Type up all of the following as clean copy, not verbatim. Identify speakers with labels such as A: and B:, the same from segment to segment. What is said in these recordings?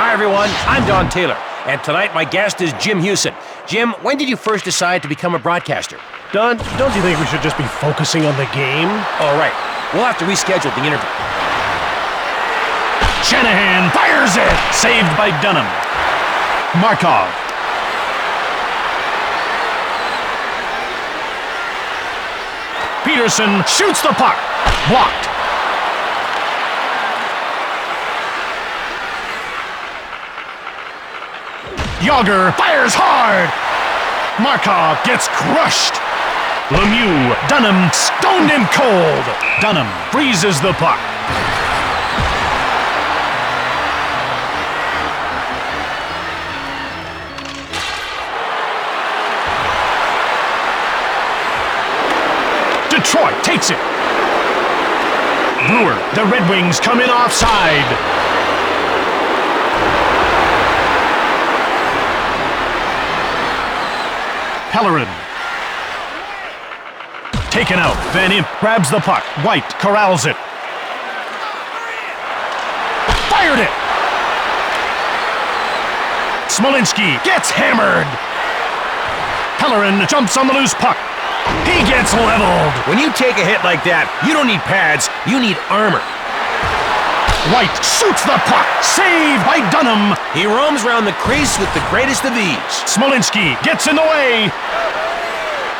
A: Hi, everyone. I'm Don Taylor, and tonight my guest is Jim Hewson. Jim, when did you first decide to become a broadcaster?
B: Don, don't you think we should just be focusing on the game?
A: All right. We'll have to reschedule the interview.
C: Shanahan fires it! Saved by Dunham. Markov. Peterson shoots the puck. Blocked. Yager fires hard. Markov gets crushed. Lemieux, Dunham stoned him cold. Dunham freezes the puck. Detroit takes it. Brewer, the Red Wings come in offside. Pellerin. Taken out. Van Imp grabs the puck. White corrals it. Fired it! Smolinski gets hammered. Pellerin jumps on the loose puck. He gets leveled.
A: When you take a hit like that, you don't need pads, you need armor.
C: White shoots the puck. Saved by Dunham.
A: He roams around the crease with the greatest of ease.
C: Smolinski gets in the way.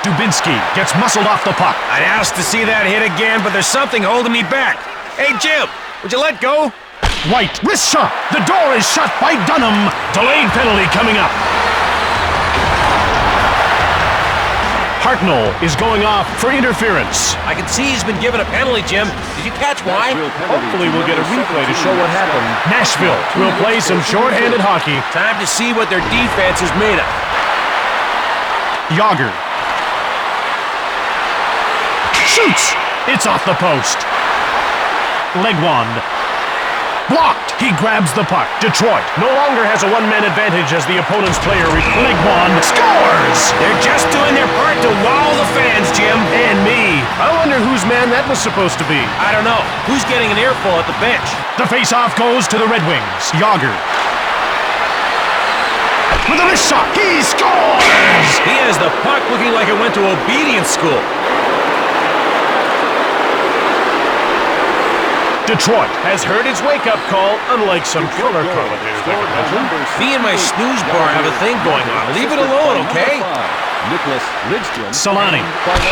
C: Dubinsky gets muscled off the puck.
A: I'd ask to see that hit again, but there's something holding me back. Hey, Jim, would you let go?
C: White wrist shot. The door is shut by Dunham. Delayed penalty coming up. Hartnell is going off for interference.
A: I can see he's been given a penalty, Jim. Did you catch why?
B: Hopefully we'll get a replay to show what happened.
C: Nashville will play some shorthanded hockey.
A: Time to see what their defense is made of.
C: Yager. Shoots! It's off the post. Legwand. Blocked! He grabs the puck. Detroit no longer has a one-man advantage as the opponent's player. Legwand scores!
A: They're just doing their part to wow the fans, Jim.
B: And me. I wonder whose man that was supposed to be.
A: I don't know. Who's getting an earful at the bench?
C: The face-off goes to the Red Wings. Yager. With a wrist shot, he scores!
A: He has the puck looking like it went to obedience school.
C: Detroit
B: has heard its wake-up call, unlike some color commentators I could mention.
A: Me and my snooze bar have a thing going on. Leave it alone, okay?
C: Solani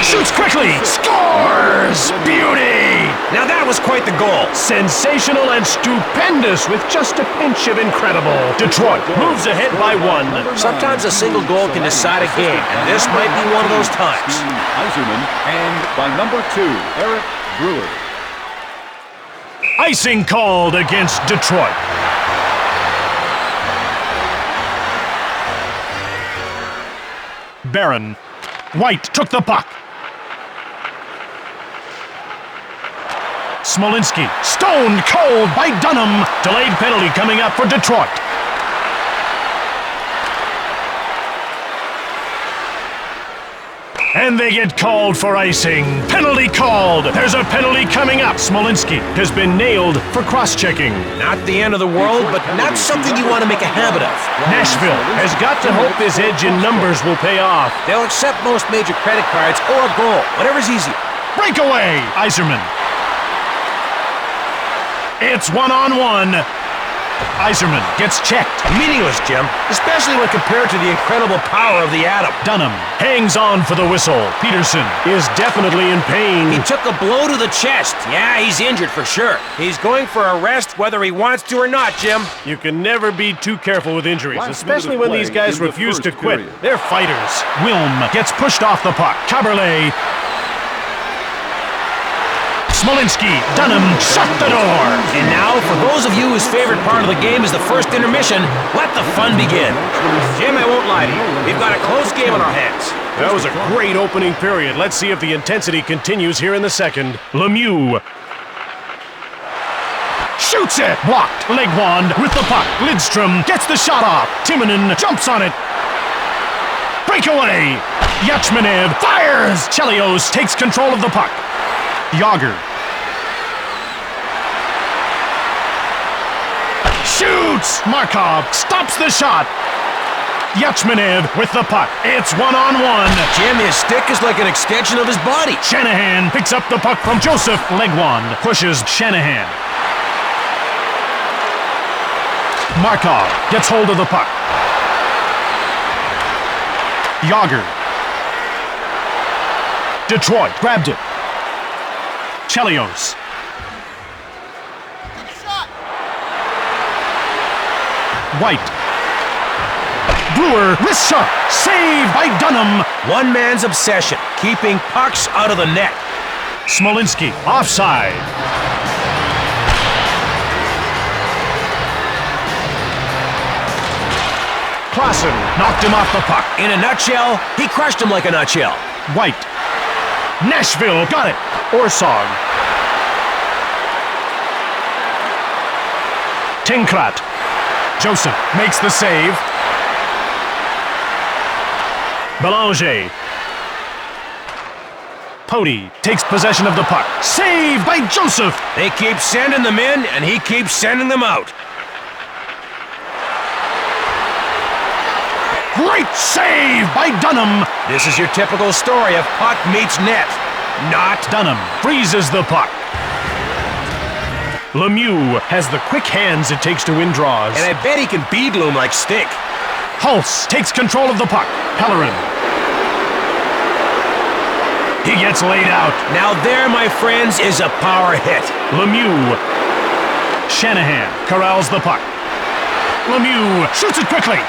C: shoots quickly, scores! Beauty!
A: Now that was quite the goal.
B: Sensational and stupendous with just a pinch of incredible.
C: Detroit
B: Moves ahead by one.
A: Sometimes a single goal can decide a game, and this might be one of those times.
D: Iserman and by number 2, Eric Brewer.
C: Icing called against Detroit. Barron. White took the puck. Smolinski stoned cold by Dunham. Delayed penalty coming up for Detroit. And they get called for icing. Penalty called. There's a penalty coming up. Smolinski has been nailed for cross-checking.
A: Not the end of the world, but not something you want to make a habit of.
B: Nashville has got to hope this edge in numbers will pay off.
A: They'll accept most major credit cards or a goal, whatever's easier.
C: Breakaway. Iserman. It's one-on-one. Iserman gets checked.
A: Meaningless, Jim, especially when compared to the incredible power of the atom.
C: Dunham hangs on for the whistle. Peterson
B: Is definitely in pain.
A: He took a blow to the chest. Yeah, he's injured for sure. He's going for a rest whether he wants to or not, Jim.
B: You can never be too careful with injuries, especially when these guys refuse to quit. They're fighters.
C: Wilm gets pushed off the puck. Caberlet. Smolinski. Dunham shut the door.
A: And now, for those of you whose favorite part of the game is the first intermission, let the fun begin. Jim, I won't lie to you. We've got a close game on our hands.
B: That was a great opening period. Let's see if the intensity continues here in the second.
C: Lemieux shoots it. Blocked. Legwand with the puck. Lidstrom gets the shot off. Timonen jumps on it. Breakaway. Yachmanev fires. Chelios takes control of the puck. Yager Shoots! Markov stops the shot. Yachmanev with the puck. It's one-on-one.
A: Jim, his stick is like an extension of his body.
C: Shanahan picks up the puck from Joseph. Legwand pushes Shanahan. Markov gets hold of the puck. Yager. Detroit grabbed it. Chelios. White. Brewer, wrist shot. Save by Dunham.
A: One man's obsession, keeping pucks out of the net.
C: Smolinski, offside. Klassen knocked him off the puck.
A: In a nutshell, he crushed him like a nutshell.
C: White. Nashville got it. Orsog. Tinkrat. Joseph makes the save. Belanger. Pody takes possession of the puck. Saved by Joseph.
A: They keep sending them in, and he keeps sending them out.
C: Great save by Dunham.
A: This is your typical story of puck meets net. Not
C: Dunham freezes the puck. Lemieux has the quick hands it takes to win draws.
A: And I bet he can beadloom like Stick.
C: Hulse takes control of the puck. Pellerin. He gets laid out.
A: Now there, my friends, is a power hit.
C: Lemieux. Shanahan corrals the puck. Lemieux shoots it quickly.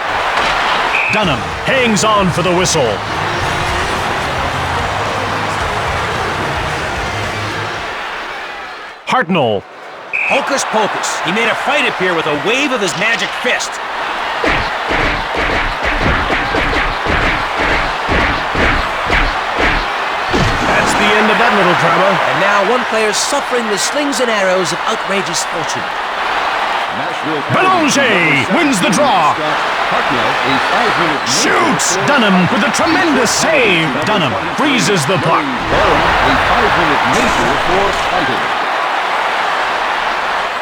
C: Dunham hangs on for the whistle. Hartnell.
A: Hocus pocus. He made a fight appear with a wave of his magic fist.
C: That's the end of that little drama.
E: And now one player suffering the slings and arrows of outrageous fortune.
C: Belanger wins the draw. Shoots! Dunham with a tremendous save. Dunham freezes the puck.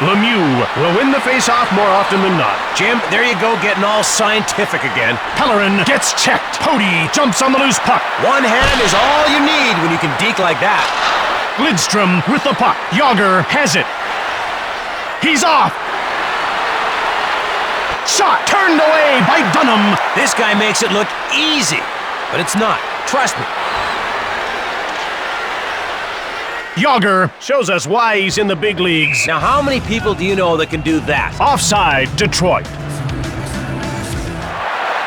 C: Lemieux will win the face-off more often than not.
A: Jim, there you go, getting all scientific again.
C: Pellerin gets checked. Pody jumps on the loose puck.
A: One hand is all you need when you can deke like that.
C: Lidstrom with the puck. Yager has it. He's off. Shot turned away by Dunham.
A: This guy makes it look easy, but it's not. Trust me.
C: Yager shows us why he's in the big leagues.
A: Now, how many people do you know that can do that?
C: Offside, Detroit.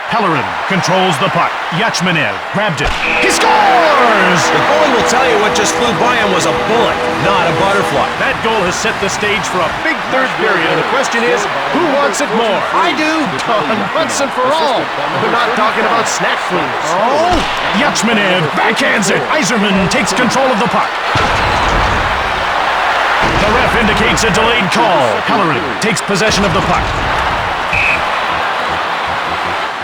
C: Pellerin controls the puck. Yachmanev grabbed it. He scores!
A: The goalie will tell you what just flew by him was a bullet, not a butterfly.
C: That goal has set the stage for a big third period. And the question is, who wants it more?
A: I do.
C: Once and for all. We're not talking about snack foods.
A: Oh!
C: Yachmanev backhands it. Yzerman takes control of the puck. The ref indicates a delayed call. Pellerin takes possession of the puck.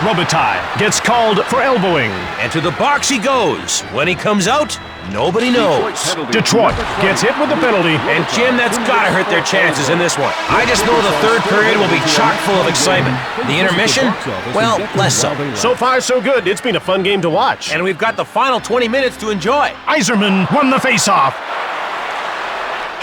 C: Robitaille gets called for elbowing.
A: And to the box he goes. When he comes out, nobody knows.
C: Detroit gets hit with the penalty.
A: And Jim, that's gotta hurt their chances in this one. I just know the third period will be chock full of excitement. The intermission, well, less so.
C: So far, so good. It's been a fun game to watch.
A: And we've got the final 20 minutes to enjoy.
C: Yzerman won the faceoff.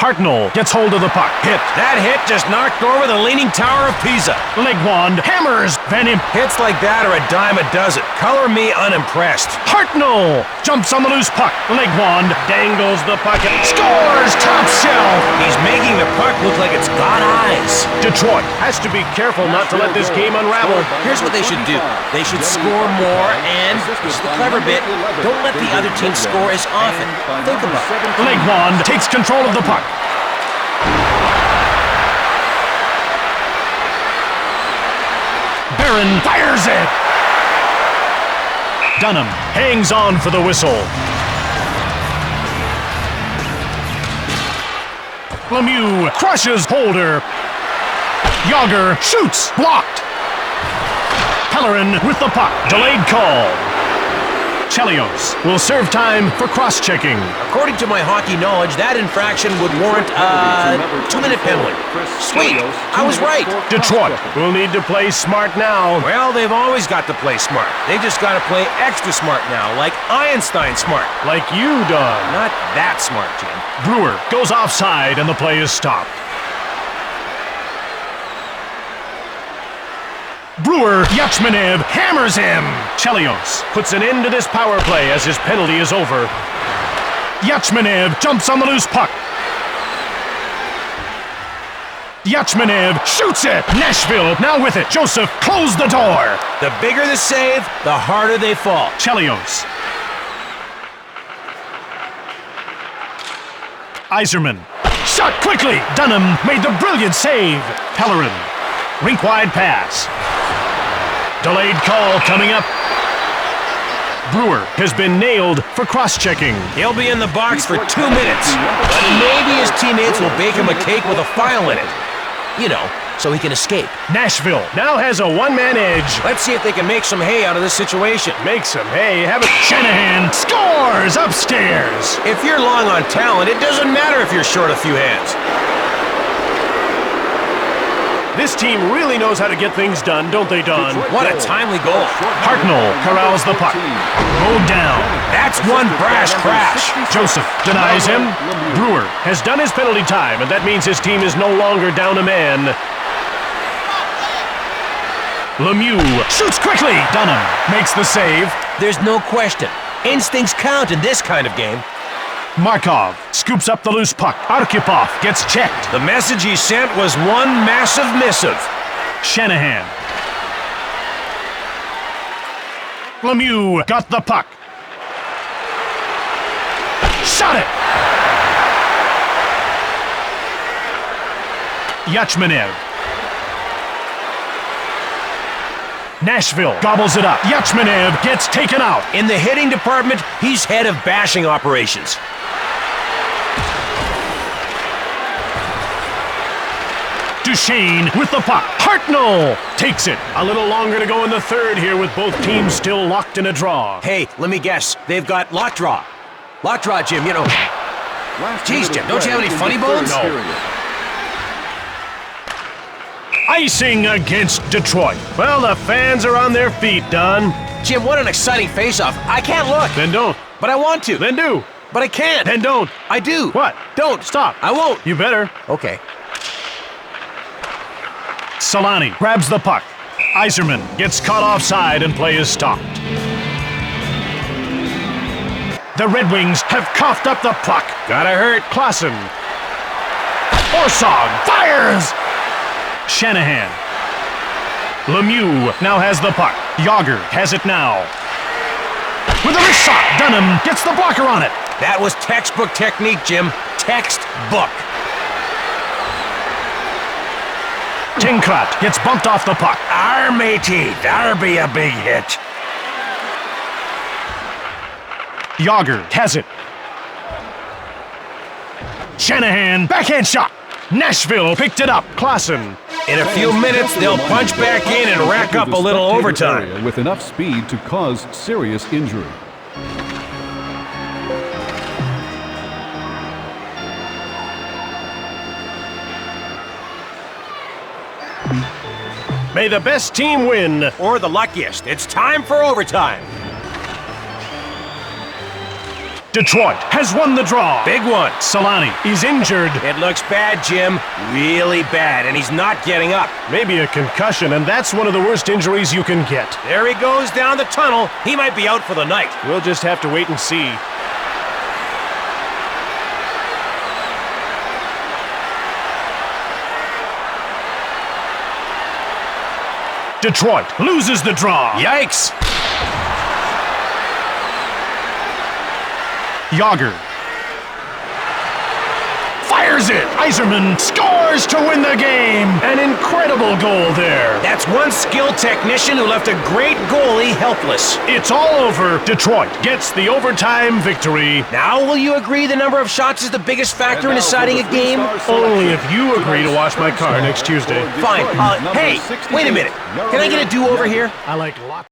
C: Hartnell gets hold of the puck. Hit.
A: That hit just knocked over the Leaning Tower of Pisa.
C: Legwand hammers Van Imp.
A: Hits like that are a dime a dozen. Color me unimpressed.
C: Hartnell jumps on the loose puck. Legwand dangles the puck and scores top shelf.
A: He's making the puck look like it's got eyes.
C: Detroit has to be careful not to let this game unravel.
A: Here's what they should do. They should score more and, this is the clever bit, don't let the other team score as often. Think about it.
C: Legwand takes control of the puck. Barron fires it. Dunham hangs on for the whistle. Lemieux crushes Holder. Yager shoots. Blocked. Pellerin with the puck. Delayed call. Chelios will serve time for cross-checking.
A: According to my hockey knowledge, that infraction would warrant a 2-minute penalty. Sweet, I was right.
C: Detroit will need to play smart now.
A: Well, they've always got to play smart. They just got to play extra smart now, like Einstein smart.
C: Like you, Don.
A: Not that smart, Jim.
C: Brewer goes offside and the play is stopped. Brewer, Yachmanev hammers him. Chelios puts an end to this power play as his penalty is over. Yachmanev jumps on the loose puck. Yachmanev shoots it. Nashville now with it. Joseph closed the door.
A: The bigger the save, the harder they fall.
C: Chelios. Iserman. Shot quickly. Dunham made the brilliant save. Pellerin. Rink-wide pass. Delayed call coming up. Brewer has been nailed for cross-checking.
A: He'll be in the box for 2 minutes, but maybe his teammates will bake him a cake with a file in it. You know, so he can escape.
C: Nashville now has a one-man edge.
A: Let's see if they can make some hay out of this situation.
C: Make some hay. Shanahan scores upstairs.
A: If you're long on talent, it doesn't matter if you're short a few hands.
B: This team really knows how to get things done, don't they, Don?
A: What a timely goal.
C: Hartnell corrals the puck. Mowed down.
A: That's one brash crash.
C: Joseph denies him. Brewer has done his penalty time, and that means his team is no longer down a man. Lemieux shoots quickly. Dunham makes the save.
A: There's no question. Instincts count in this kind of game.
C: Markov scoops up the loose puck. Arkhipov gets checked.
A: The message he sent was one massive missive.
C: Shanahan. Lemieux got the puck. Shot it! Yachmanev. Nashville gobbles it up. Yachmanev gets taken out.
A: In the hitting department, he's head of bashing operations.
C: Duchesne with the puck. Hartnell takes it. A little longer to go in the third here with both teams still locked in a draw.
A: Hey, let me guess. They've got lock draw. Lock draw, Jim, you know. Geez, Jim, don't you have any funny bones?
C: No. Icing against Detroit. Well, the fans are on their feet, Don.
A: Jim, what an exciting face-off. I can't look.
C: Then don't.
A: But I want to.
C: Then do.
A: But I can't.
C: Then don't.
A: I do.
C: What?
A: Don't.
C: Stop.
A: I won't.
C: You better.
A: Okay.
C: Solani grabs the puck. Iserman gets caught offside and play is stopped. The Red Wings have coughed up the puck.
A: Gotta hurt.
C: Klassen. Orsog fires! Shanahan. Lemieux now has the puck. Yager has it now. With a wrist shot, Dunham gets the blocker on it.
A: That was textbook technique, Jim. Textbook.
C: Tinkrat gets bumped off the puck.
A: Matey, that'll be a big hit.
C: Yager has it. Shanahan, backhand shot. Nashville picked it up. Klassen.
A: In a few minutes, they'll punch back in and rack up a little overtime.
D: With enough speed to cause serious injury.
B: May the best team win.
A: Or the luckiest. It's time for overtime.
C: Detroit has won the draw.
A: Big one.
C: Solani is injured.
A: It looks bad, Jim. Really bad, and he's not getting up.
B: Maybe a concussion, and that's one of the worst injuries you can get.
A: There he goes down the tunnel. He might be out for the night.
B: We'll just have to wait and see.
C: Detroit loses the draw.
A: Yikes.
C: Yager fires it. Iserman scores to win the game. An incredible goal there.
A: That's one skilled technician who left a great goalie helpless.
C: It's all over. Detroit gets the overtime victory.
A: Now, will you agree the number of shots is the biggest factor in deciding a game?
B: Only if you agree to wash my car next Tuesday.
A: Fine. Hey, wait a minute. Can I get a do-over here?
B: I like lots.